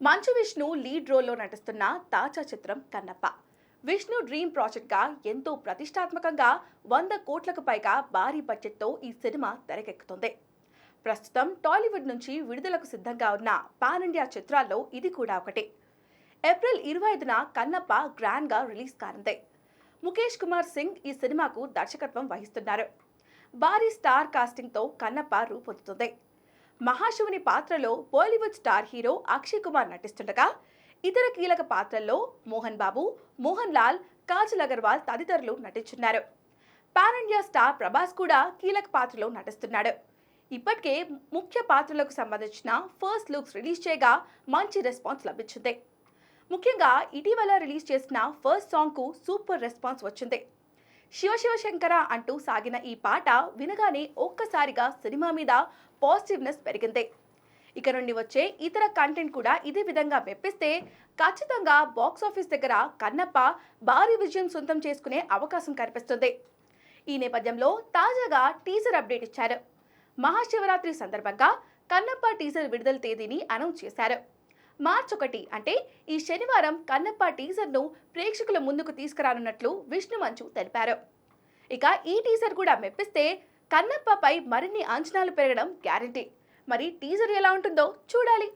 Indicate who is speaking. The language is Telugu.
Speaker 1: మంచు విష్ణు లీడ్ రోల్లో నటిస్తున్న తాజా చిత్రం కన్నప్ప. విష్ణు డ్రీమ్ ప్రాజెక్ట్గా ఎంతో ప్రతిష్టాత్మకంగా 100 కోట్లకు పైగా భారీ బడ్జెట్తో ఈ సినిమా తెరకెక్కుతుంది. ప్రస్తుతం టాలీవుడ్ నుంచి విడుదలకు సిద్ధంగా ఉన్న పాన్ ఇండియా చిత్రాల్లో ఇది కూడా ఒకటి. ఏప్రిల్ 25న కన్నప్ప గ్రాండ్గా రిలీజ్ కానుంది. ముఖేష్ కుమార్ సింగ్ ఈ సినిమాకు దర్శకత్వం వహిస్తున్నారు. భారీ స్టార్ కాస్టింగ్తో కన్నప్ప రూపొందుతుంది. మహాశివుని పాత్రలో బాలీవుడ్ స్టార్ హీరో అక్షయ్ కుమార్ నటిస్తుండగా ఇతర కీలక పాత్రల్లో మోహన్ బాబు, మోహన్ లాల్, కాజల్ అగర్వాల్ తదితరులు నటించున్నారు. పాన్ ఇండియా స్టార్ ప్రభాస్ కూడా కీలక పాత్రలో నటిస్తున్నాడు. ఇప్పటికే ముఖ్య పాత్రలకు సంబంధించిన ఫస్ట్ లుక్స్ రిలీజ్ చేయగా మంచి రెస్పాన్స్ లభించింది. ముఖ్యంగా ఇటీవల రిలీజ్ చేసిన ఫస్ట్ సాంగ్కు సూపర్ రెస్పాన్స్ వచ్చింది. శివ శివ శంకర అంటూ సాగిన ఈ పాట వినగానే ఒక్కసారిగా సినిమా మీద పాజిటివ్నెస్ పెరిగింది. ఇక నుండి వచ్చే ఇతర కంటెంట్ కూడా ఇదే విధంగా మెప్పిస్తే ఖచ్చితంగా బాక్సాఫీస్ దగ్గర కన్నప్ప భారీ విజయం సొంతం చేసుకునే అవకాశం కనిపిస్తుంది. ఈ నేపథ్యంలో తాజాగా టీజర్ అప్డేట్ ఇచ్చారు. మహాశివరాత్రి సందర్భంగా కన్నప్ప టీజర్ విడుదల తేదీని అనౌన్స్ చేశారు. మార్చి 1 అంటే ఈ శనివారం కన్నప్ప టీజర్ను ప్రేక్షకుల ముందుకు తీసుకురానున్నట్లు విష్ణు మంచు తెలిపారు. ఇక ఈ టీజర్ కూడా మెప్పిస్తే కన్నప్పపై మరిన్ని అంచనాలు పెరగడం గ్యారంటీ. మరి టీజర్ ఎలా ఉంటుందో చూడాలి.